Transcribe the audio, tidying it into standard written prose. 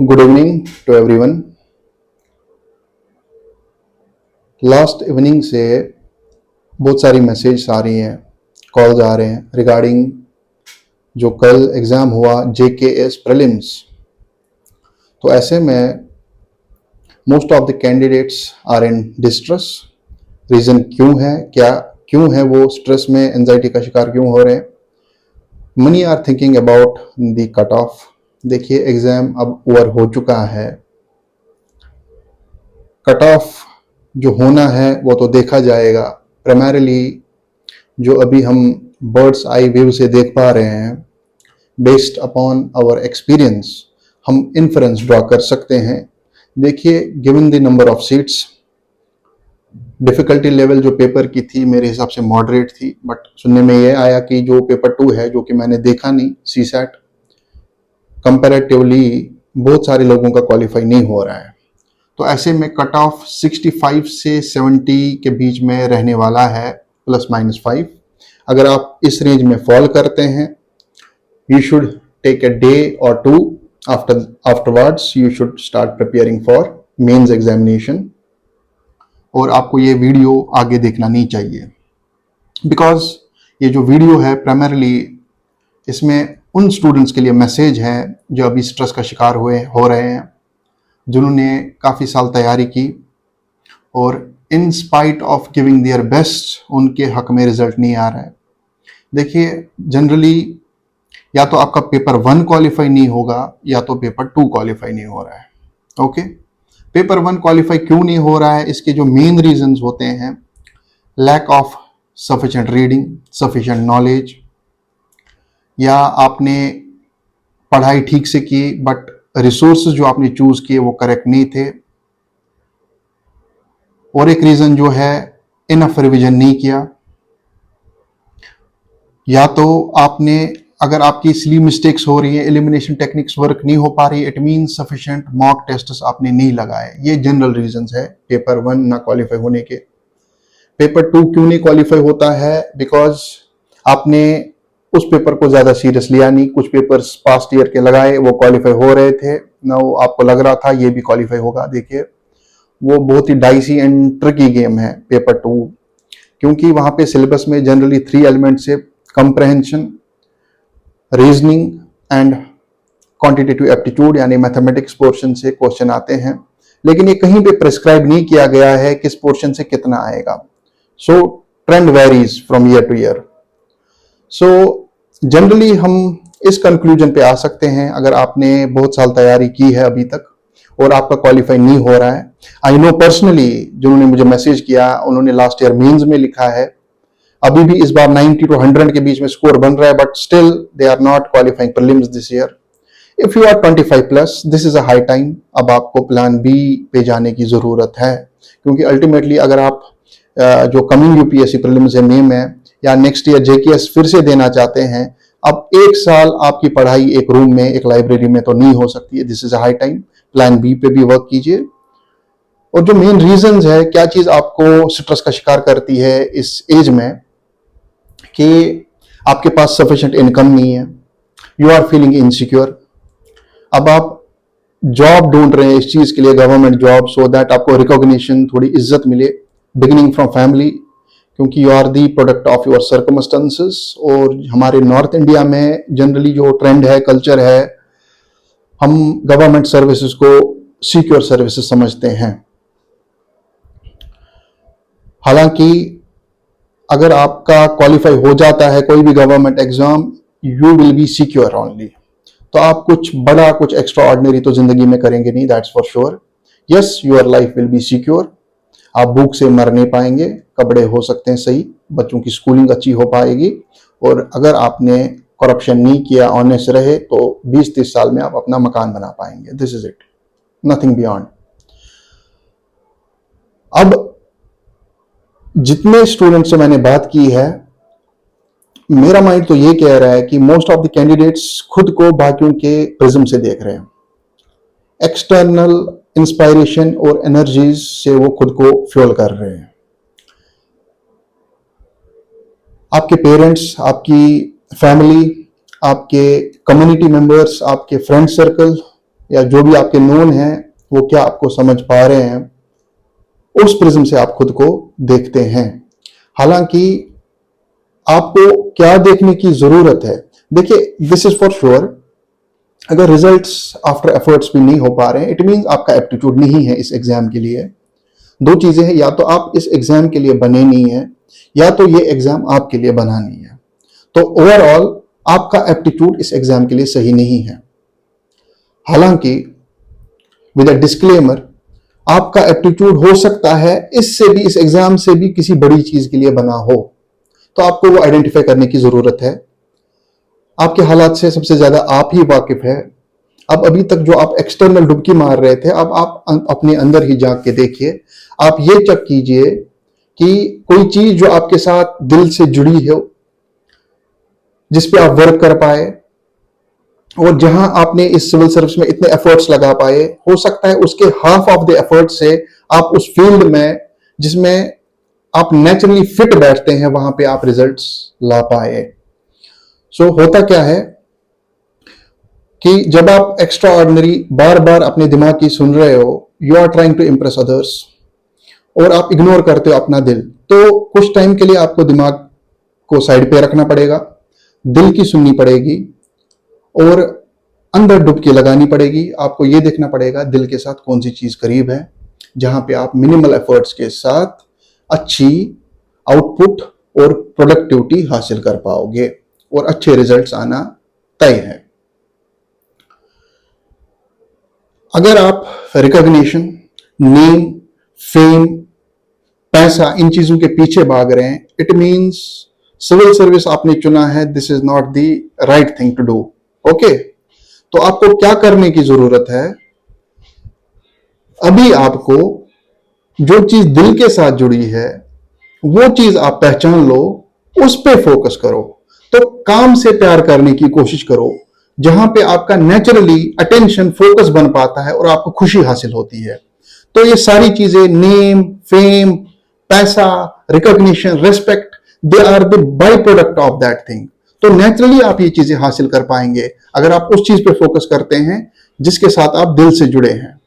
Good evening to everyone. Last evening से बहुत सारी मैसेज आ रही हैं, कॉल्स आ रहे हैं रिगार्डिंग जो कल एग्ज़ाम हुआ JKS प्रीलिम्स। तो ऐसे में most of the candidates are in distress. Reason क्यों है, क्यों है वो स्ट्रेस में, एंजाइटी का शिकार क्यों हो रहे हैं? Many are thinking about the cut off. देखिए, एग्ज़ाम अब ओवर हो चुका है, कट ऑफ जो होना है वो तो देखा जाएगा। प्राइमरीली जो अभी हम बर्ड्स आई व्यू से देख पा रहे हैं, बेस्ड अपॉन आवर एक्सपीरियंस हम इन्फरेंस ड्रॉ कर सकते हैं। देखिए, given the number of seats, difficulty level जो पेपर की थी मेरे हिसाब से मॉडरेट थी, बट सुनने में ये आया कि जो पेपर 2 है, जो कि मैंने देखा नहीं, CSAT, कंपैरेटिवली बहुत सारे लोगों का क्वालिफाई नहीं हो रहा है। तो ऐसे में कट ऑफ 65 से 70 के बीच में रहने वाला है, ±5। अगर आप इस रेंज में फॉल करते हैं, you should take a day और to afterwards you should start preparing for mains examination. और आपको ये वीडियो आगे देखना नहीं चाहिए, बिकॉज ये जो वीडियो है प्राइमरीली इसमें उन स्टूडेंट्स के लिए मैसेज है जो अभी स्ट्रेस का शिकार हो रहे हैं, जिन्होंने काफ़ी साल तैयारी की और in spite of giving their best उनके हक में रिजल्ट नहीं आ रहा है। देखिए, जनरली या तो आपका पेपर 1 क्वालिफाई नहीं होगा या तो पेपर 2 क्वालिफाई नहीं हो रहा है। ओके, पेपर 1 क्वालिफाई क्यों नहीं हो रहा है, इसके जो मेन रीजंस होते हैं, lack of sufficient reading, sufficient knowledge, या आपने पढ़ाई ठीक से की बट रिसोर्सेज जो आपने चूज किए वो करेक्ट नहीं थे, और एक रीजन जो है इनफ रिवीजन नहीं किया, या तो आपने, अगर आपकी इसलिए मिस्टेक्स हो रही है, एलिमिनेशन टेक्निक्स वर्क नहीं हो पा रही, it means sufficient mock tests आपने नहीं लगाए। ये जनरल रीजंस है पेपर 1 ना क्वालिफाई होने के। पेपर 2 क्यों नहीं क्वालिफाई होता है? बिकॉज आपने उस पेपर को ज्यादा सीरियस लिया नहीं। कुछ पेपर्स पास्ट ईयर के लगाए, वो क्वालिफाई हो रहे थे ना, वो आपको लग रहा था ये भी क्वालिफाई होगा। देखिए, वो बहुत ही डाइसी एंड ट्रिकी गेम है पेपर 2, क्योंकि वहां पे सिलेबस में जनरली 3 एलिमेंट से comprehension, reasoning and quantitative aptitude यानी मैथमेटिक्स पोर्शन से क्वेश्चन आते हैं, लेकिन ये कहीं पे प्रिस्क्राइब नहीं किया गया है किस पोर्शन से कितना आएगा। सो trend varies from year two year. So generally हम इस कंक्लूजन पे आ सकते हैं, अगर आपने बहुत साल तैयारी की है अभी तक और आपका क्वालिफाई नहीं हो रहा है। आई नो पर्सनली, जिन्होंने मुझे मैसेज किया उन्होंने लास्ट ईयर मेंस में लिखा है, अभी भी इस बार 90 to 100 के बीच में स्कोर बन रहा है, but still they are not qualifying prelims this year. If you are 25 plus, this is a high time. अब आपको प्लान बी पे जाने की जरूरत है, क्योंकि अल्टीमेटली अगर आप जो कमिंग यूपीएससी प्रीलिम्स है मई में, या नेक्स्ट ईयर JKS फिर से देना चाहते हैं, अब एक साल आपकी पढ़ाई एक रूम में, एक लाइब्रेरी में तो नहीं हो सकती है। This is a high time, plan B पे भी वर्क कीजिए। और जो मेन रीजंस है, क्या चीज आपको स्ट्रेस का शिकार करती है इस एज में, कि आपके पास सफिशिएंट इनकम नहीं है, यू आर फीलिंग इनसिक्योर। अब आप जॉब ढूंढ रहे हैं इस चीज के लिए, गवर्नमेंट जॉब, सो दैट आपको रिकॉग्निशन, थोड़ी इज्जत मिले, बिगिनिंग फ्रॉम फैमिली, क्योंकि you are the product of your circumstances. और हमारे नॉर्थ इंडिया में जनरली जो ट्रेंड है, कल्चर है, हम गवर्नमेंट सर्विसेज को सिक्योर सर्विसेज समझते हैं। हालांकि अगर आपका क्वालिफाई हो जाता है कोई भी government exam, you will be secure only. तो आप कुछ बड़ा, कुछ एक्स्ट्रा ऑर्डिनरी तो जिंदगी में करेंगे नहीं, that's for sure. Yes, your life will be secure. आप भूख से मर नहीं पाएंगे, कपड़े हो सकते हैं सही, बच्चों की स्कूलिंग अच्छी हो पाएगी, और अगर आपने करप्शन नहीं किया, ऑनेस्ट रहे, तो 20-30 साल में आप अपना मकान बना पाएंगे। This is it, nothing beyond. अब जितने स्टूडेंट से मैंने बात की है, मेरा माइंड तो ये कह रहा है कि मोस्ट ऑफ द कैंडिडेट्स खुद को बाकियों के प्रिज्म से देख रहे हैं। एक्सटर्नल इंस्पायरेशन और एनर्जीज से वो खुद को फ्यूल कर रहे हैं। आपके पेरेंट्स, आपकी फैमिली, आपके कम्युनिटी मेंबर्स, आपके फ्रेंड सर्कल, या जो भी आपके नोन हैं वो क्या आपको समझ पा रहे हैं, उस प्रिज्म से आप खुद को देखते हैं। हालांकि आपको क्या देखने की जरूरत है, देखिए दिस इज फॉर श्योर, अगर रिजल्ट्स आफ्टर एफर्ट्स भी नहीं हो पा रहे हैं, इट मींस आपका एप्टीट्यूड नहीं है इस एग्जाम के लिए। दो चीजें हैं, या तो आप इस एग्जाम के लिए बने नहीं है, या तो ये एग्जाम आपके लिए बना नहीं है। तो ओवरऑल आपका एप्टीट्यूड इस एग्जाम के लिए सही नहीं है। हालांकि विद अ डिस्क्लेमर, आपका एप्टीट्यूड हो सकता है इससे भी, इस एग्जाम से भी किसी बड़ी चीज के लिए बना हो, तो आपको वो आइडेंटिफाई करने की जरूरत है। आपके हालात से सबसे ज्यादा आप ही वाकिफ है। अब अभी तक जो आप एक्सटर्नल डुबकी मार रहे थे, अब आप अपने अंदर ही झांक के देखिए। आप ये चेक कीजिए कि कोई चीज जो आपके साथ दिल से जुड़ी हो, जिस पे आप वर्क कर पाए, और जहां आपने इस सिविल सर्विस में इतने एफर्ट्स लगा पाए, हो सकता है उसके हाफ ऑफ द एफर्ट से आप उस फील्ड में जिसमें आप नेचुरली फिट बैठते हैं, वहां पे आप रिजल्ट्स ला पाए। सो होता क्या है कि जब आप एक्स्ट्रा ऑर्डिनरी बार बार अपने दिमाग की सुन रहे हो, you are trying to impress others, और आप इग्नोर करते हो अपना दिल, तो कुछ टाइम के लिए आपको दिमाग को साइड पे रखना पड़ेगा, दिल की सुननी पड़ेगी और अंदर डुबकी लगानी पड़ेगी। आपको यह देखना पड़ेगा दिल के साथ कौन सी चीज करीब है, जहां पे आप मिनिमल एफर्ट्स के साथ अच्छी आउटपुट और प्रोडक्टिविटी हासिल कर पाओगे और अच्छे रिजल्ट्स आना तय है। अगर आप रिकॉग्निशन, नेम, फेम, पैसा, इन चीजों के पीछे भाग रहे हैं, इट मींस सिविल सर्विस आपने चुना है, this is not the right thing to do. Okay, तो आपको क्या करने की जरूरत है? अभी आपको जो चीज दिल के साथ जुड़ी है वो चीज आप पहचान लो, उस पे फोकस करो। तो काम से प्यार करने की कोशिश करो, जहां पे आपका नेचुरली अटेंशन फोकस बन पाता है और आपको खुशी हासिल होती है। तो ये सारी चीजें, नेम, फेम, पैसा, recognition, respect, they are the byproduct of that thing. तो नेचुरली आप ये चीजें हासिल कर पाएंगे अगर आप उस चीज पे फोकस करते हैं जिसके साथ आप दिल से जुड़े हैं।